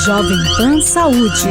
Jovem Pan Saúde.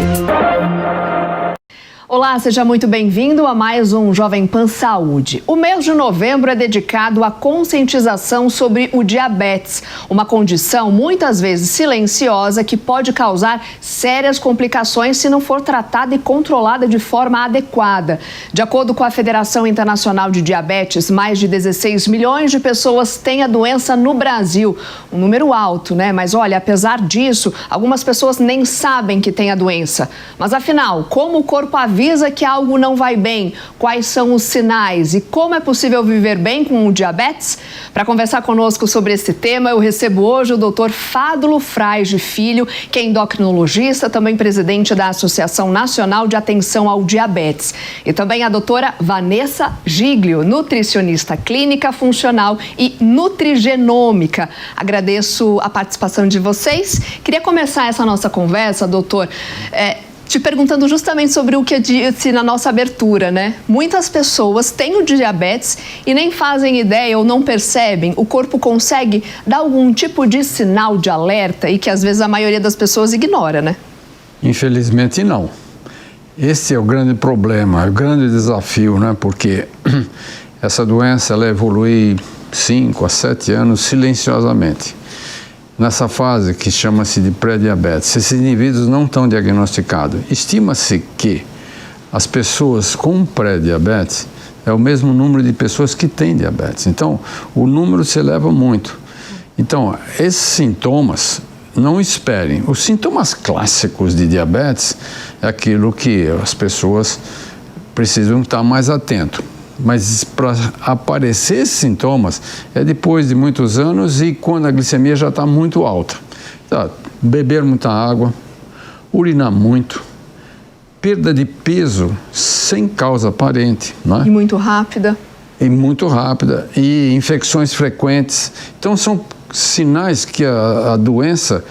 Olá, seja muito bem-vindo a mais um Jovem Pan Saúde. O mês de novembro é dedicado à conscientização sobre o diabetes, uma condição muitas vezes silenciosa que pode causar sérias complicações se não for tratada e controlada de forma adequada. De acordo com a Federação Internacional de Diabetes, mais de 16 milhões de pessoas têm a doença no Brasil. Um número alto, né? Mas olha, apesar disso, algumas pessoas nem sabem que têm a doença. Mas afinal, como o corpo avisa que algo não vai bem? Quais são os sinais e como é possível viver bem com o diabetes? Para conversar conosco sobre esse tema, eu recebo hoje o Dr. Fádulo Frage Filho, que é endocrinologista, também presidente da Associação Nacional de Atenção ao Diabetes. E também a doutora Vanessa Giglio, nutricionista clínica funcional e nutrigenômica. Agradeço a participação de vocês. Queria começar essa nossa conversa, doutor, te perguntando justamente sobre o que eu disse na nossa abertura, né? Muitas pessoas têm o diabetes e nem fazem ideia ou não percebem. O corpo consegue dar algum tipo de sinal de alerta e que às vezes a maioria das pessoas ignora, né? Infelizmente não. Esse é o grande problema, o grande desafio, né? Porque essa doença ela evolui 5 a 7 anos silenciosamente. Nessa fase que chama-se de pré-diabetes, esses indivíduos não estão diagnosticados. Estima-se que as pessoas com pré-diabetes é o mesmo número de pessoas que têm diabetes. Então, o número se eleva muito. Então, esses sintomas, não esperem. Os sintomas clássicos de diabetes é aquilo que as pessoas precisam estar mais atentos. Mas para aparecer esses sintomas é depois de muitos anos e quando a glicemia já está muito alta. Tá, beber muita água, urinar muito, perda de peso sem causa aparente. Não é? E muito rápida. E muito rápida, e infecções frequentes. Então são sinais que a doença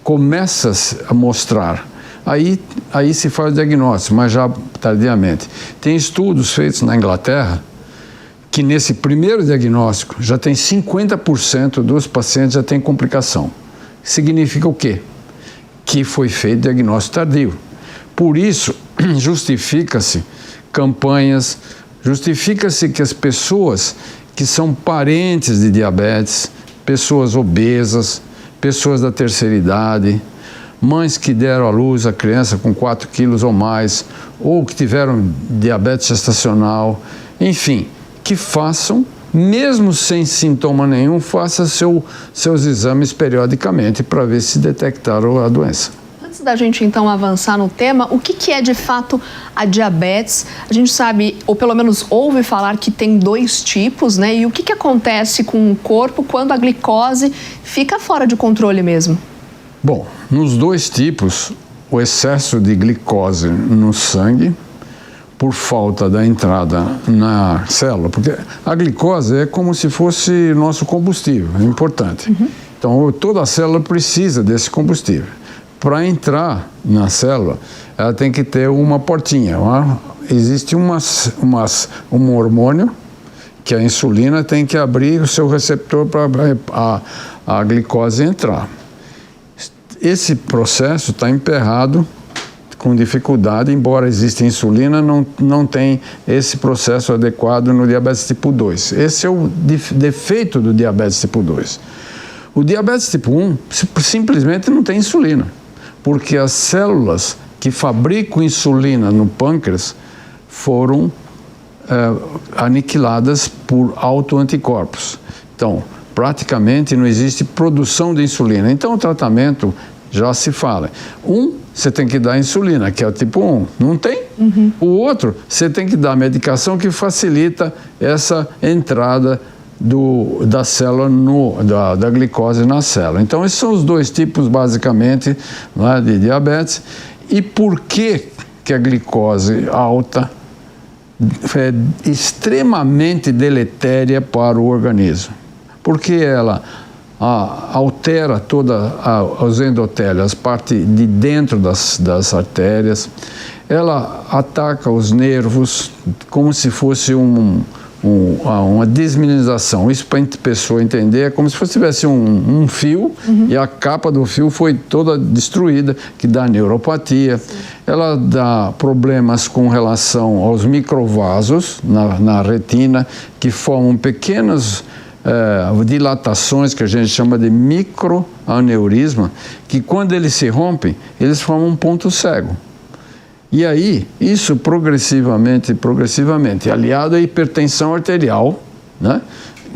começa a mostrar. Aí se faz o diagnóstico, mas já tardiamente. Tem estudos feitos na Inglaterra que nesse primeiro diagnóstico já tem 50% dos pacientes já tem complicação. Significa o quê? Que foi feito diagnóstico tardio. Por isso, justifica-se campanhas, justifica-se que as pessoas que são parentes de diabetes, pessoas obesas, pessoas da terceira idade, mães que deram à luz a criança com 4 quilos ou mais, ou que tiveram diabetes gestacional, enfim, que façam, mesmo sem sintoma nenhum, façam seus exames periodicamente para ver se detectaram a doença. Antes da gente então avançar no tema, o que é de fato a diabetes? A gente sabe, ou pelo menos ouve falar que tem 2 tipos, né? E o que acontece com o corpo quando a glicose fica fora de controle mesmo? Bom, nos 2 tipos, o excesso de glicose no sangue, por falta da entrada na célula, porque a glicose é como se fosse nosso combustível, é importante. Uhum. Então, toda a célula precisa desse combustível. Para entrar na célula, ela tem que ter uma portinha. Existe um hormônio, que a insulina tem que abrir o seu receptor para a glicose entrar. Esse processo está emperrado com dificuldade, embora exista insulina, não tem esse processo adequado no diabetes tipo 2. Esse é o defeito do diabetes tipo 2. O diabetes tipo 1 simplesmente não tem insulina, porque as células que fabricam insulina no pâncreas foram aniquiladas por autoanticorpos. Então, praticamente não existe produção de insulina. Então, o tratamento já se fala. Você tem que dar insulina, que é o tipo 1. Não tem? Uhum. O outro, você tem que dar medicação que facilita essa entrada da célula, da glicose na célula. Então, esses são os 2 tipos, basicamente, né, de diabetes. E por que a glicose alta é extremamente deletéria para o organismo? Porque ela altera todas as endotélios, as partes de dentro das artérias, ela ataca os nervos como se fosse uma desmineralização. Isso, para a pessoa entender, é como se fosse tivesse um fio e a capa do fio foi toda destruída, que dá neuropatia. Ela dá problemas com relação aos microvasos na retina, que formam pequenas dilatações, que a gente chama de microaneurisma, que quando eles se rompem, eles formam um ponto cego. E aí, isso progressivamente, aliado à hipertensão arterial, né,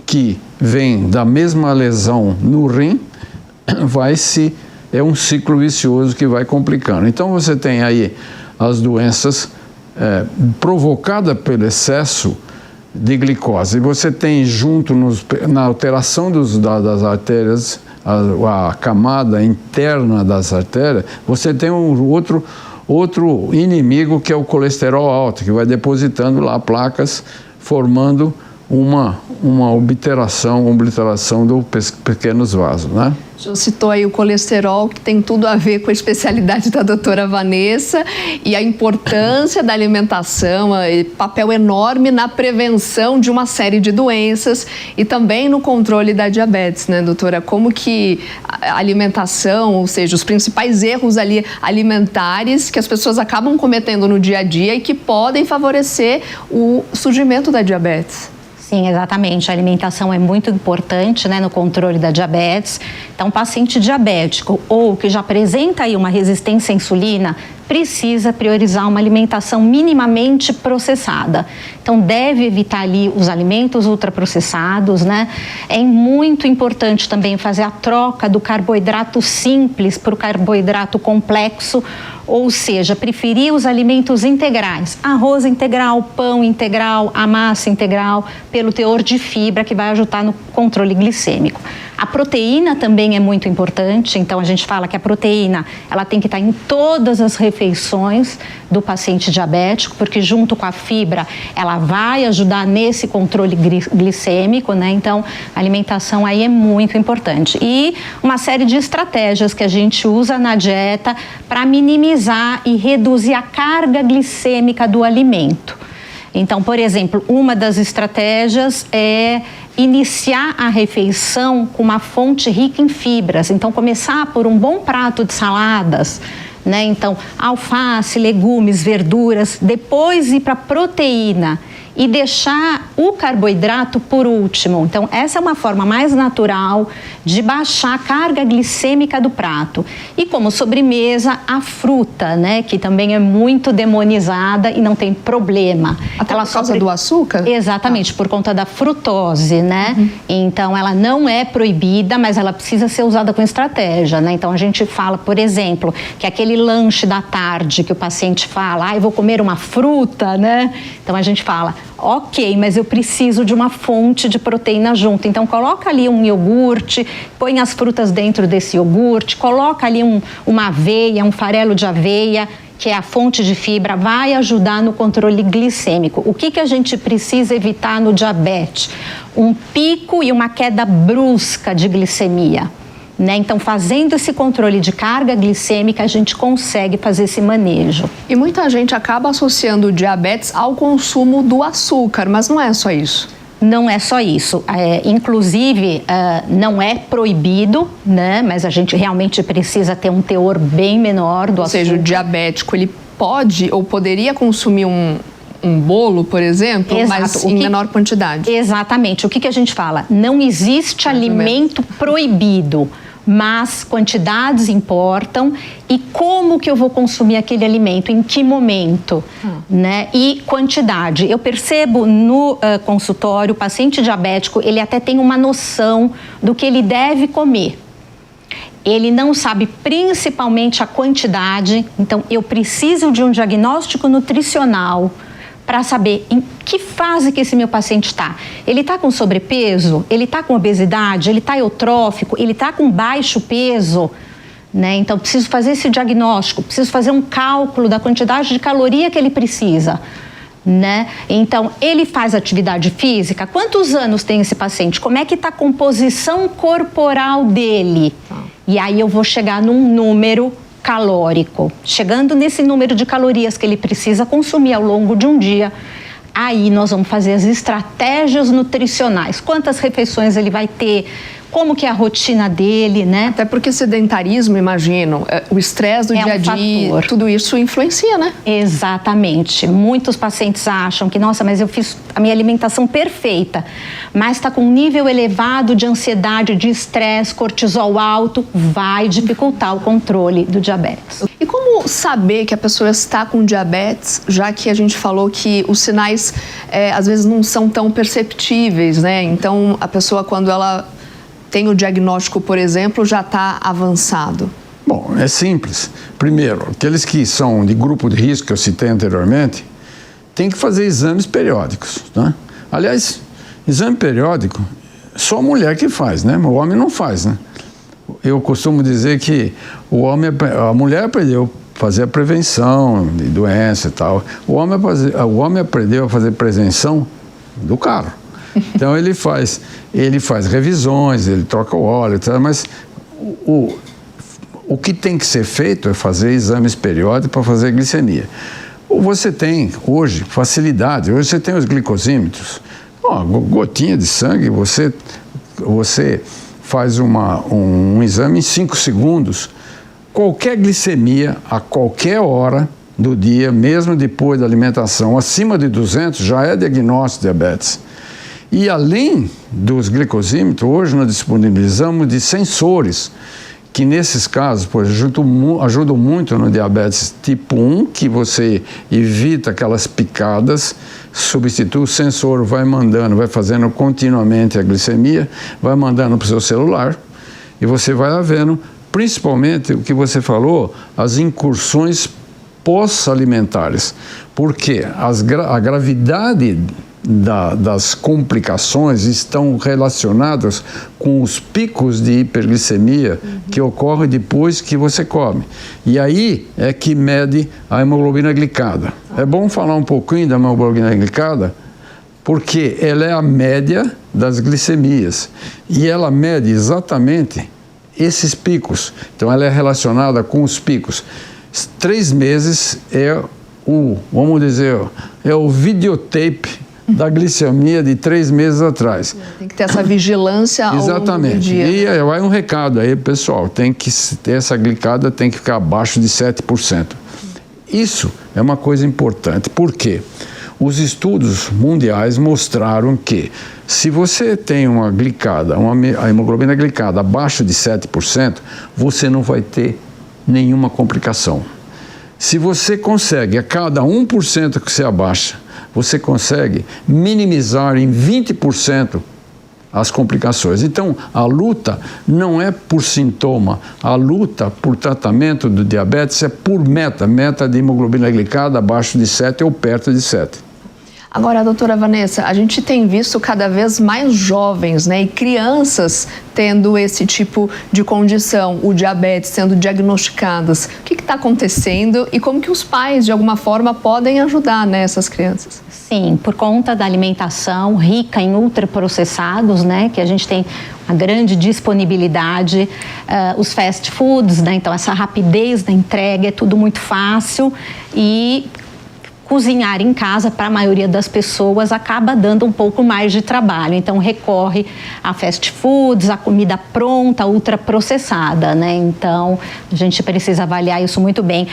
que vem da mesma lesão no rim, é um ciclo vicioso que vai complicando. Então, você tem aí as doenças provocadas pelo excesso de glicose. E você tem junto na alteração das artérias, a camada interna das artérias, você tem outro inimigo, que é o colesterol alto, que vai depositando lá placas, formando uma obliteração dos pequenos vasos, né? O senhor citou aí o colesterol, que tem tudo a ver com a especialidade da doutora Vanessa, e a importância da alimentação, papel enorme na prevenção de uma série de doenças e também no controle da diabetes, né, doutora? Como que a alimentação, ou seja, os principais erros ali alimentares que as pessoas acabam cometendo no dia a dia e que podem favorecer o surgimento da diabetes. Sim, exatamente. A alimentação é muito importante, né, no controle da diabetes. Então, paciente diabético ou que já apresenta aí uma resistência à insulina, precisa priorizar uma alimentação minimamente processada. Então, deve evitar ali os alimentos ultraprocessados, né? É muito importante também fazer a troca do carboidrato simples para o carboidrato complexo, ou seja, preferir os alimentos integrais, arroz integral, pão integral, a massa integral, pelo teor de fibra que vai ajudar no controle glicêmico. A proteína também é muito importante, então a gente fala que a proteína ela tem que estar em todas as refeições do paciente diabético, porque junto com a fibra ela vai ajudar nesse controle glicêmico, né? Então a alimentação aí é muito importante. E uma série de estratégias que a gente usa na dieta para minimizar e reduzir a carga glicêmica do alimento. Então, por exemplo, uma das estratégias é iniciar a refeição com uma fonte rica em fibras. Então, começar por um bom prato de saladas, né? Então, alface, legumes, verduras, depois ir para a proteína e deixar o carboidrato por último. Então, essa é uma forma mais natural de baixar a carga glicêmica do prato. E como sobremesa, a fruta, né, que também é muito demonizada e não tem problema. Até por causa do açúcar? Exatamente, por conta da frutose, né? Então, ela não é proibida, mas ela precisa ser usada com estratégia, né? Então, a gente fala, por exemplo, que aquele lanche da tarde que o paciente fala, eu vou comer uma fruta, né? Então, a gente fala, ok, mas eu preciso de uma fonte de proteína junto. Então, coloca ali um iogurte, põe as frutas dentro desse iogurte, coloca ali uma aveia, um farelo de aveia, que é a fonte de fibra, vai ajudar no controle glicêmico. O que a gente precisa evitar no diabetes? Um pico e uma queda brusca de glicemia. Né? Então, fazendo esse controle de carga glicêmica, a gente consegue fazer esse manejo. E muita gente acaba associando o diabetes ao consumo do açúcar, mas não é só isso. Não é só isso. Inclusive, não é proibido, né? Mas a gente realmente precisa ter um teor bem menor do açúcar. Ou seja, o diabético, ele pode ou poderia consumir um bolo, por exemplo, exato, mas em menor quantidade. Exatamente. O que a gente fala? Não existe alimento proibido, mas quantidades importam e como que eu vou consumir aquele alimento, em que momento, né? E quantidade. Eu percebo no consultório, o paciente diabético, ele até tem uma noção do que ele deve comer. Ele não sabe principalmente a quantidade, então eu preciso de um diagnóstico nutricional para saber em que fase que esse meu paciente está. Ele está com sobrepeso? Ele está com obesidade? Ele está eutrófico? Ele está com baixo peso? Né? Então, preciso fazer esse diagnóstico, preciso fazer um cálculo da quantidade de caloria que ele precisa. Né? Então, ele faz atividade física? Quantos anos tem esse paciente? Como é que está a composição corporal dele? E aí eu vou chegar num número calórico. Chegando nesse número de calorias que ele precisa consumir ao longo de um dia, Aí nós vamos fazer as estratégias nutricionais. Quantas refeições ele vai ter? Como que é a rotina dele, né? Até porque sedentarismo, imagino, o estresse do dia a dia, fator. Tudo isso influencia, né? Exatamente. Muitos pacientes acham que, nossa, mas eu fiz a minha alimentação perfeita, mas está com um nível elevado de ansiedade, de estresse, cortisol alto, vai dificultar o controle do diabetes. E como saber que a pessoa está com diabetes, já que a gente falou que os sinais, às vezes, não são tão perceptíveis, né? Então, a pessoa, quando ela tem o diagnóstico, por exemplo, já está avançado? Bom, é simples. Primeiro, aqueles que são de grupo de risco que eu citei anteriormente, tem que fazer exames periódicos, né? Aliás, exame periódico, só a mulher que faz, né? O homem não faz, né? Eu costumo dizer que a mulher aprendeu a fazer a prevenção de doença e tal. O homem aprendeu a fazer prevenção do carro. Então ele faz revisões, ele troca o óleo, etc. Mas o que tem que ser feito é fazer exames periódicos para fazer a glicemia. Você tem hoje facilidade, hoje você tem os glicosímetros, gotinha de sangue, você faz um exame em 5 segundos, qualquer glicemia a qualquer hora do dia, mesmo depois da alimentação, acima de 200 já é diagnóstico de diabetes. E além dos glicosímetros, hoje nós disponibilizamos de sensores, que nesses casos ajudam muito no diabetes tipo 1, que você evita aquelas picadas, substitui o sensor, vai fazendo continuamente a glicemia, vai mandando para o seu celular, e você vai vendo, principalmente o que você falou, as incursões pós-alimentares, porque a gravidade das complicações estão relacionadas com os picos de hiperglicemia que ocorrem depois que você come. E aí é que mede a hemoglobina glicada. É bom falar um pouquinho da hemoglobina glicada, porque ela é a média das glicemias e ela mede exatamente esses picos. Então ela é relacionada com os picos. 3 meses é o videotape da glicemia de 3 meses atrás. Tem que ter essa vigilância ao longo do dia. E aí vai um recado aí, pessoal, tem que ter essa glicada, tem que ficar abaixo de 7%. Isso é uma coisa importante, porque os estudos mundiais mostraram que se você tem uma hemoglobina glicada abaixo de 7%, você não vai ter nenhuma complicação. Se você consegue, a cada 1% que você abaixa, você consegue minimizar em 20% as complicações. Então, a luta não é por sintoma, a luta por tratamento do diabetes é por meta de hemoglobina glicada abaixo de 7 ou perto de 7. Agora, doutora Vanessa, a gente tem visto cada vez mais jovens, né, e crianças tendo esse tipo de condição, o diabetes sendo diagnosticadas. O que está acontecendo e como que os pais, de alguma forma, podem ajudar, né, essas crianças? Sim, por conta da alimentação rica em ultraprocessados, né, que a gente tem uma grande disponibilidade, os fast foods, né, então essa rapidez da entrega é tudo muito fácil e cozinhar em casa, para a maioria das pessoas, acaba dando um pouco mais de trabalho. Então, recorre a fast foods, a comida pronta, ultraprocessada, né? Então, a gente precisa avaliar isso muito bem.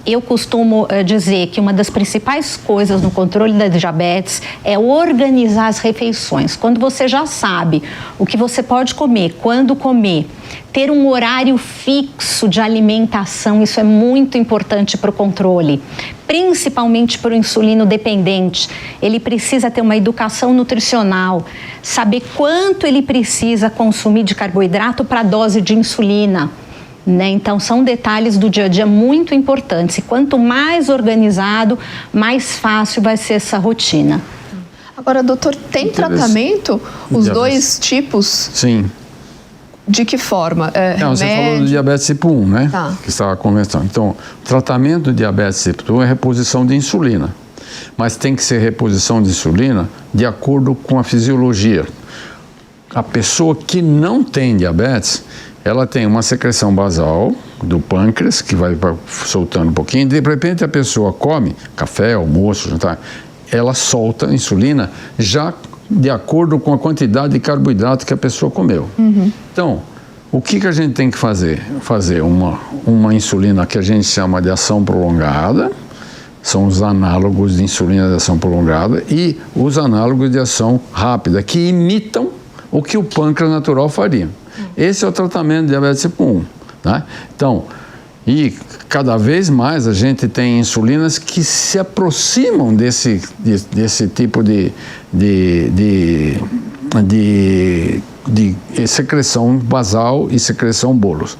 Eu costumo dizer que uma das principais coisas no controle da diabetes é organizar as refeições. Quando você já sabe o que você pode comer, quando comer, ter um horário fixo de alimentação, isso é muito importante para o controle, principalmente para o insulino dependente. Ele precisa ter uma educação nutricional, saber quanto ele precisa consumir de carboidrato para a dose de insulina. Né? Então, são detalhes do dia a dia muito importantes. E quanto mais organizado, mais fácil vai ser essa rotina. Agora, doutor, tem tratamento? Os dois tipos? Sim. De que forma? Você falou do diabetes tipo 1, né? Tá. Que estava conversando. Então, o tratamento do diabetes tipo 1 é reposição de insulina. Mas tem que ser reposição de insulina de acordo com a fisiologia. A pessoa que não tem diabetes, ela tem uma secreção basal do pâncreas, que vai soltando um pouquinho, de repente a pessoa come café, almoço, jantar, ela solta a insulina já de acordo com a quantidade de carboidrato que a pessoa comeu. Então, o que a gente tem que fazer? Fazer uma insulina que a gente chama de ação prolongada, são os análogos de insulina de ação prolongada, e os análogos de ação rápida, que imitam o que o pâncreas natural faria. Esse é o tratamento de diabetes tipo 1. Né? Então, e cada vez mais a gente tem insulinas que se aproximam desse tipo de secreção basal e secreção bolos.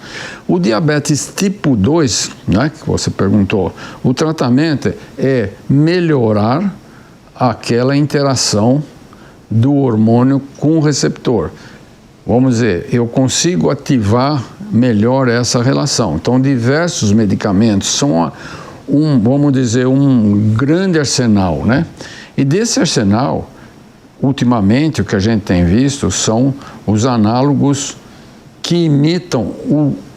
O diabetes tipo 2, né, que você perguntou, o tratamento é melhorar aquela interação do hormônio com o receptor. Vamos dizer, eu consigo ativar melhor essa relação. Então, diversos medicamentos são vamos dizer, um grande arsenal, né? E desse arsenal, ultimamente, o que a gente tem visto são os análogos que imitam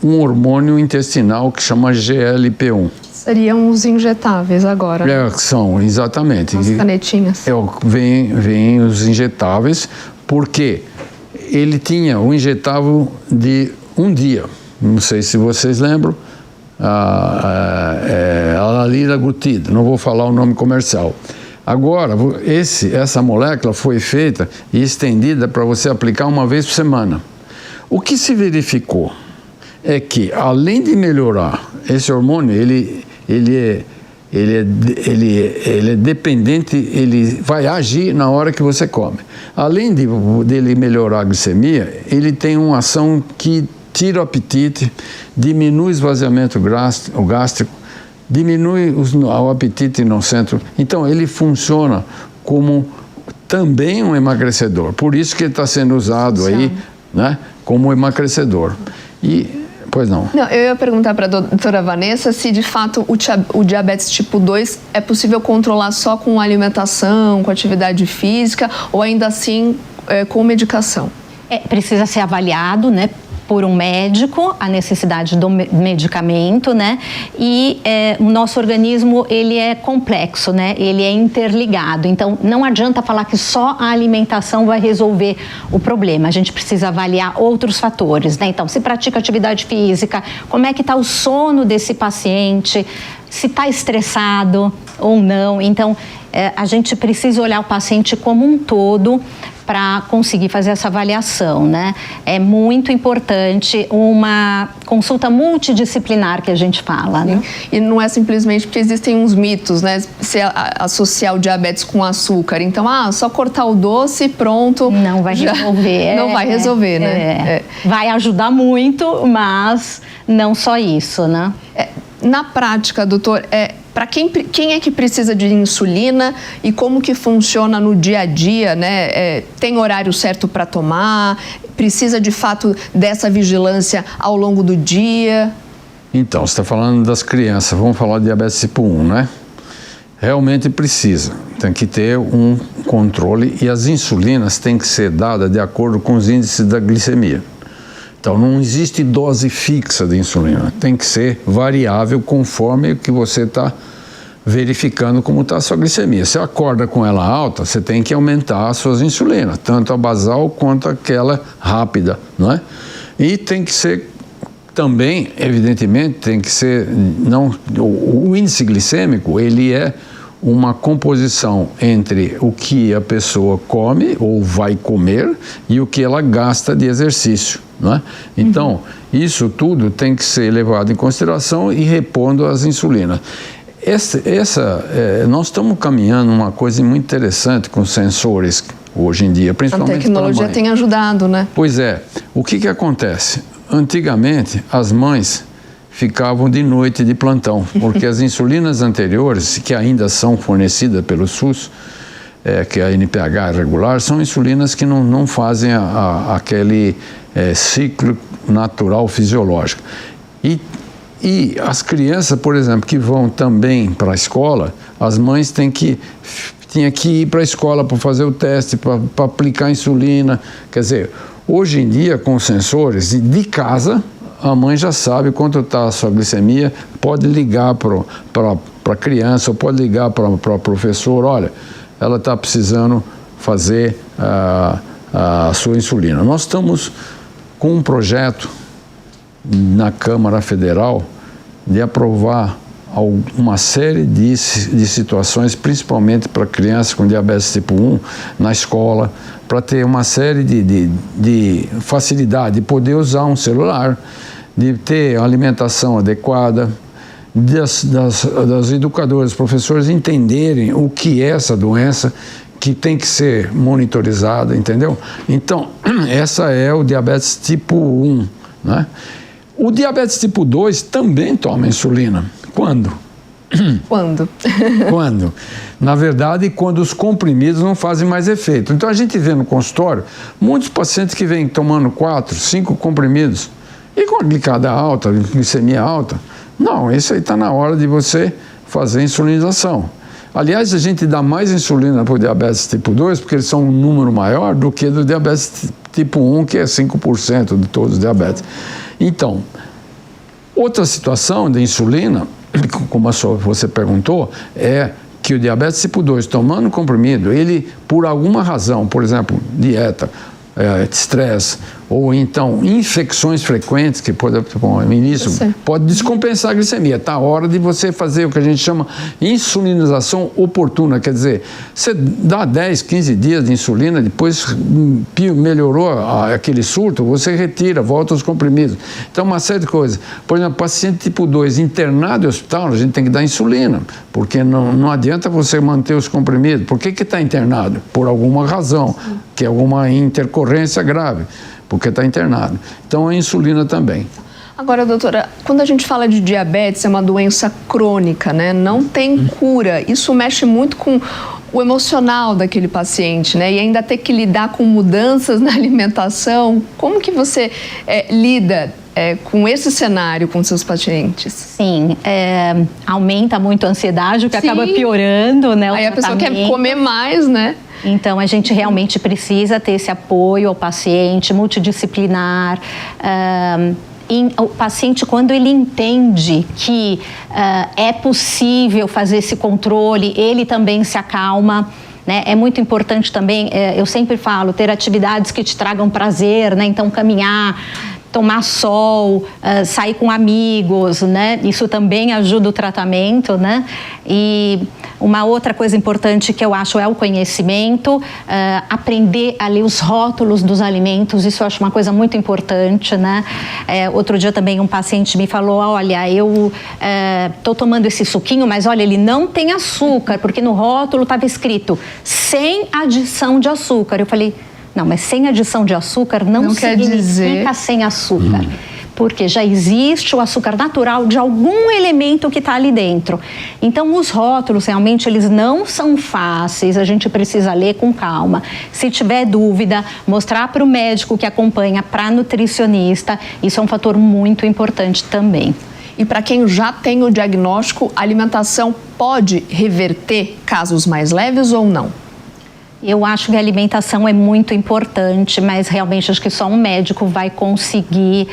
um hormônio intestinal que chama GLP-1. Seriam os injetáveis agora. São, exatamente. As canetinhas. Vem os injetáveis, porque ele tinha o injetável de um dia. Não sei se vocês lembram. A liraglutida, não vou falar o nome comercial. Agora, essa molécula foi feita e estendida para você aplicar uma vez por semana. O que se verificou é que, além de melhorar esse hormônio, ele é dependente, ele vai agir na hora que você come. Além dele melhorar a glicemia, ele tem uma ação que tira o apetite, diminui o esvaziamento gástrico, diminui o apetite no centro. Então, ele funciona como também um emagrecedor. Por isso que ele está sendo usado aí, né, como emagrecedor. Pois não. Eu ia perguntar para a doutora Vanessa se, de fato, o diabetes tipo 2 é possível controlar só com alimentação, com atividade física, ou ainda assim com medicação? Precisa ser avaliado, né, por um médico, a necessidade do medicamento, né? E o nosso organismo, ele é complexo, né? Ele é interligado. Então, não adianta falar que só a alimentação vai resolver o problema. A gente precisa avaliar outros fatores, né? Então, se pratica atividade física, como é que está o sono desse paciente, se está estressado ou não. Então, a gente precisa olhar o paciente como um todo para conseguir fazer essa avaliação, né? É muito importante uma consulta multidisciplinar que a gente fala, né? E não é simplesmente porque existem uns mitos, né? Se associar o diabetes com açúcar. Então, só cortar o doce e pronto. Não vai resolver. Não vai resolver, né? Vai ajudar muito, mas não só isso, né? Na prática, doutor, para quem é que precisa de insulina e como que funciona no dia a dia, né? Tem horário certo para tomar? Precisa, de fato, dessa vigilância ao longo do dia? Então, você está falando das crianças, vamos falar de diabetes tipo 1, né? Realmente precisa, tem que ter um controle e as insulinas têm que ser dadas de acordo com os índices da glicemia. Então, não existe dose fixa de insulina, tem que ser variável conforme o que você está verificando como está a sua glicemia. Se acorda com ela alta, você tem que aumentar as suas insulinas, tanto a basal quanto aquela rápida, não é? E tem que ser também, evidentemente, tem que ser, o índice glicêmico, ele é uma composição entre o que a pessoa come ou vai comer e o que ela gasta de exercício, não é? Então, isso tudo tem que ser levado em consideração e repondo as insulinas. Nós estamos caminhando uma coisa muito interessante com sensores hoje em dia, principalmente. A tecnologia tem ajudado, né? Pois é. O que acontece? Antigamente, as mães ficavam de noite de plantão, porque as insulinas anteriores, que ainda são fornecidas pelo SUS, que é a NPH regular, são insulinas que não fazem aquele ciclo natural fisiológico. E as crianças, por exemplo, que vão também para a escola, as mães tinham que ir para a escola para fazer o teste, para aplicar insulina. Quer dizer, hoje em dia, com sensores de casa, a mãe já sabe quanto está a sua glicemia, pode ligar para a criança ou pode ligar para o professor, olha, ela está precisando fazer a sua insulina. Nós estamos com um projeto na Câmara Federal de aprovar uma série de situações, principalmente para crianças com diabetes tipo 1 na escola, para ter uma série de facilidade de poder usar um celular, de ter alimentação adequada, das educadoras, professores entenderem o que é essa doença, que tem que ser monitorizada, entendeu? Então, essa é o diabetes tipo 1, né? O diabetes tipo 2 também toma insulina. Quando? Quando? Quando? Na verdade, quando os comprimidos não fazem mais efeito. Então, a gente vê no consultório muitos pacientes que vêm tomando 4, 5 comprimidos e com a glicada alta, a glicemia alta. Não, isso aí está na hora de você fazer a insulinização. Aliás, a gente dá mais insulina para o diabetes tipo 2, porque eles são um número maior do que do diabetes tipo 1, que é 5% de todos os diabetes. Então, outra situação da insulina, como você perguntou, é que o diabetes tipo 2, tomando comprimido, ele, por alguma razão, por exemplo, dieta, estresse, ou então infecções frequentes, que pode, no início, pode descompensar a glicemia. Está a hora de você fazer o que a gente chama insulinização oportuna, quer dizer, você dá 10, 15 dias de insulina, depois melhorou aquele surto, você retira, volta os comprimidos. Então, uma série de coisas. Por exemplo, paciente tipo 2 internado em hospital, a gente tem que dar insulina, porque não adianta você manter os comprimidos. Por que está internado? Por alguma razão, que é alguma intercorrência grave, porque está internado. Então, a insulina também. Agora, doutora, quando a gente fala de diabetes, é uma doença crônica, né? Não tem cura. Isso mexe muito com o emocional daquele paciente, né? E ainda ter que lidar com mudanças na alimentação. Como que você lida com esse cenário com seus pacientes? Sim, aumenta muito a ansiedade, o que acaba piorando, né? Aí a pessoa quer comer mais, né? Então, a gente realmente precisa ter esse apoio ao paciente, multidisciplinar. O paciente, quando ele entende que é possível fazer esse controle, ele também se acalma. Né? É muito importante também, eu sempre falo, ter atividades que te tragam prazer, né? Então, caminhar, tomar sol, sair com amigos, né? Isso também ajuda o tratamento, né? E uma outra coisa importante que eu acho é o conhecimento, aprender a ler os rótulos dos alimentos, isso eu acho uma coisa muito importante, né? Outro dia também um paciente me falou, olha, eu estou tomando esse suquinho, mas olha, ele não tem açúcar, porque no rótulo estava escrito sem adição de açúcar. Eu falei, não, mas sem adição de açúcar não significa sem açúcar. Porque já existe o açúcar natural de algum elemento que está ali dentro. Então, os rótulos, realmente, eles não são fáceis, a gente precisa ler com calma. Se tiver dúvida, mostrar para o médico que acompanha, para a nutricionista, isso é um fator muito importante também. E para quem já tem o diagnóstico, a alimentação pode reverter casos mais leves ou não? Eu acho que a alimentação é muito importante, mas realmente acho que só um médico vai conseguir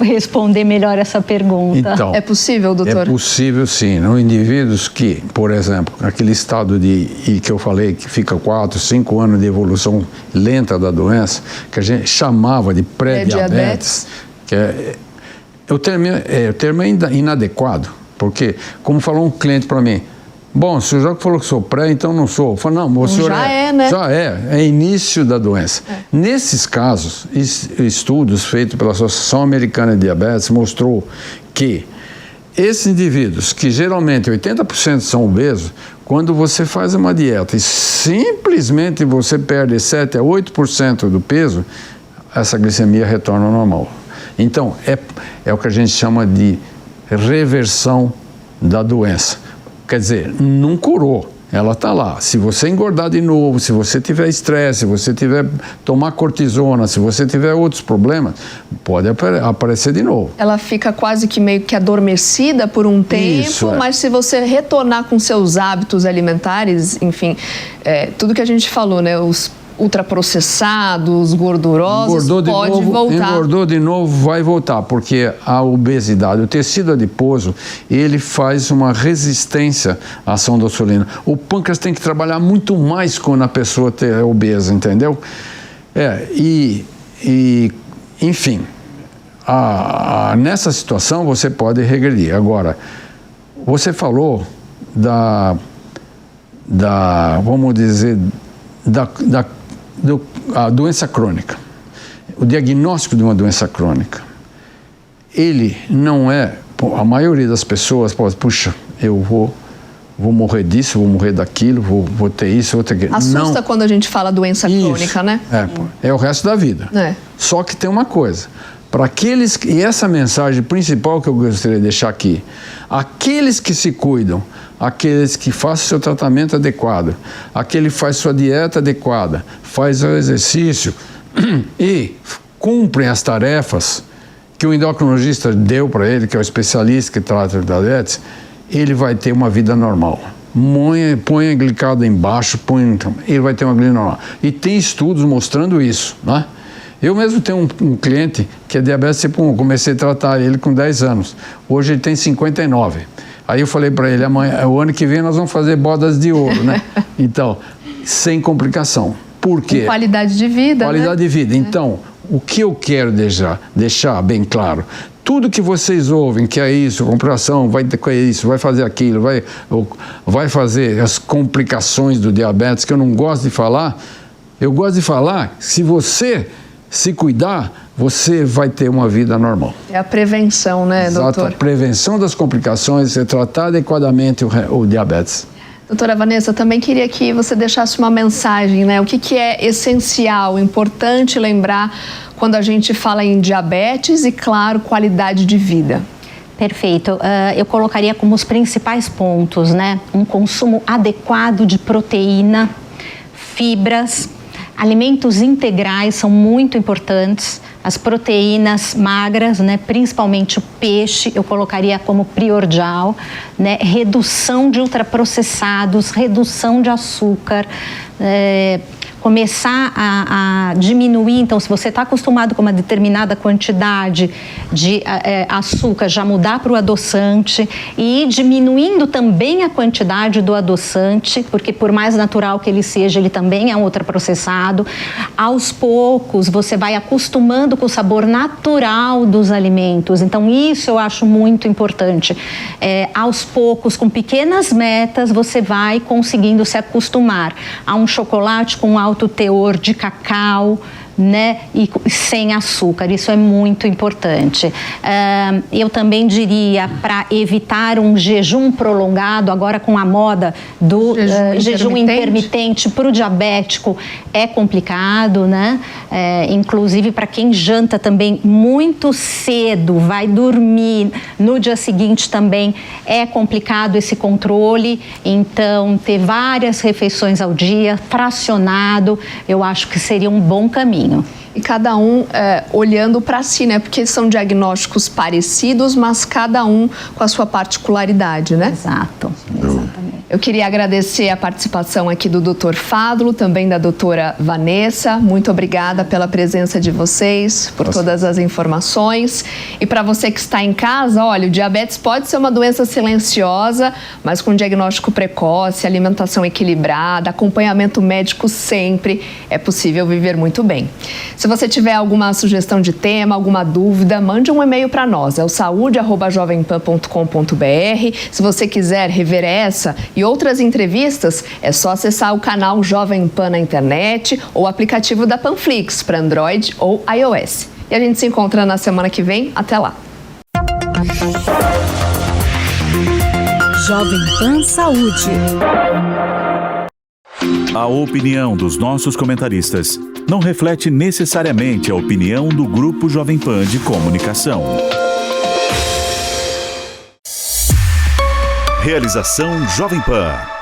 responder melhor essa pergunta. Então, é possível, doutor? É possível, sim. Em indivíduos que, por exemplo, aquele estado que eu falei, que fica 4, 5 anos de evolução lenta da doença, que a gente chamava de pré-diabetes, que o termo é inadequado, porque, como falou um cliente para mim, bom, o senhor já falou que sou pré, então não sou. Eu falei, não, o senhor né? Já é início da doença. Nesses casos, estudos feitos pela Associação Americana de Diabetes mostrou que esses indivíduos, que geralmente 80% são obesos, quando você faz uma dieta e simplesmente você perde 7 a 8% do peso, essa glicemia retorna ao normal. Então, é o que a gente chama de reversão da doença. Quer dizer, não curou, ela está lá. Se você engordar de novo, se você tiver estresse, se você tiver tomar cortisona, se você tiver outros problemas, pode aparecer de novo. Ela fica quase que meio que adormecida por um tempo, mas se você retornar com seus hábitos alimentares, enfim, tudo que a gente falou, né? Os ultraprocessados, gordurosos, pode voltar. Engordou de novo, vai voltar, porque a obesidade, o tecido adiposo, ele faz uma resistência à ação da insulina. O pâncreas tem que trabalhar muito mais quando a pessoa é obesa, entendeu? Enfim, nessa situação você pode regredir. Agora, você falou vamos dizer, a doença crônica. O diagnóstico de uma doença crônica, ele não é, a maioria das pessoas pode, puxa, eu vou morrer disso, vou morrer daquilo, vou ter isso, vou ter aquilo. Assusta não. Quando a gente fala doença crônica, né? É o resto da vida. Só que tem uma coisa, para aqueles, e essa mensagem principal que eu gostaria de deixar aqui, aqueles que se cuidam, aqueles que fazem seu tratamento adequado, aquele que faz sua dieta adequada, faz o exercício e cumprem as tarefas que o endocrinologista deu para ele, que é o especialista que trata da diabetes, ele vai ter uma vida normal. Põe a glicada embaixo, ele vai ter uma vida normal. E tem estudos mostrando isso, né? Eu mesmo tenho um cliente que é diabetes tipo 1, comecei a tratar ele com 10 anos. Hoje ele tem 59. Aí eu falei para ele, o ano que vem nós vamos fazer bodas de ouro, né? Então, sem complicação. Por quê? Com qualidade de vida, Qualidade de vida. Então, o que eu quero deixar bem claro, tudo que vocês ouvem, que é isso, complicação, vai ter isso, vai fazer aquilo, vai fazer as complicações do diabetes, que eu não gosto de falar, eu gosto de falar, se você se cuidar, você vai ter uma vida normal. É a prevenção, né, doutor? Exato, a prevenção das complicações, você tratar adequadamente o diabetes. Doutora Vanessa, também queria que você deixasse uma mensagem, né? O que é essencial, importante lembrar quando a gente fala em diabetes e, claro, qualidade de vida. Perfeito. Eu colocaria como os principais pontos, né? Um consumo adequado de proteína, fibras, alimentos integrais são muito importantes. As proteínas magras, né, principalmente o peixe, eu colocaria como primordial, né, redução de ultraprocessados, redução de açúcar, começar a diminuir. Então, se você está acostumado com uma determinada quantidade de açúcar, já mudar para o adoçante e ir diminuindo também a quantidade do adoçante, porque por mais natural que ele seja, ele também é um ultraprocessado. Aos poucos, você vai acostumando com o sabor natural dos alimentos. Então, isso eu acho muito importante. Aos poucos, com pequenas metas, você vai conseguindo se acostumar a um chocolate com alto teor de cacau, né, e sem açúcar. Isso é muito importante. Eu também diria, para evitar um jejum prolongado, agora com a moda do jejum intermitente para o diabético, é complicado, né? Inclusive para quem janta também muito cedo, vai dormir no dia seguinte também é complicado esse controle. Então, ter várias refeições ao dia, fracionado, eu acho que seria um bom caminho. E cada um olhando para si, né? Porque são diagnósticos parecidos, mas cada um com a sua particularidade, né? Exato, exatamente. Eu queria agradecer a participação aqui do Dr. Fádulo, também da doutora Vanessa. Muito obrigada pela presença de vocês, por todas as informações. E para você que está em casa, olha, o diabetes pode ser uma doença silenciosa, mas com diagnóstico precoce, alimentação equilibrada, acompanhamento médico sempre, é possível viver muito bem. Se você tiver alguma sugestão de tema, alguma dúvida, mande um e-mail para nós, é o saude@jovempan.com.br. Se você quiser rever essa e outras entrevistas, é só acessar o canal Jovem Pan na internet ou o aplicativo da Panflix para Android ou iOS. E a gente se encontra na semana que vem. Até lá! Jovem Pan Saúde. A opinião dos nossos comentaristas não reflete necessariamente a opinião do Grupo Jovem Pan de Comunicação. Realização Jovem Pan.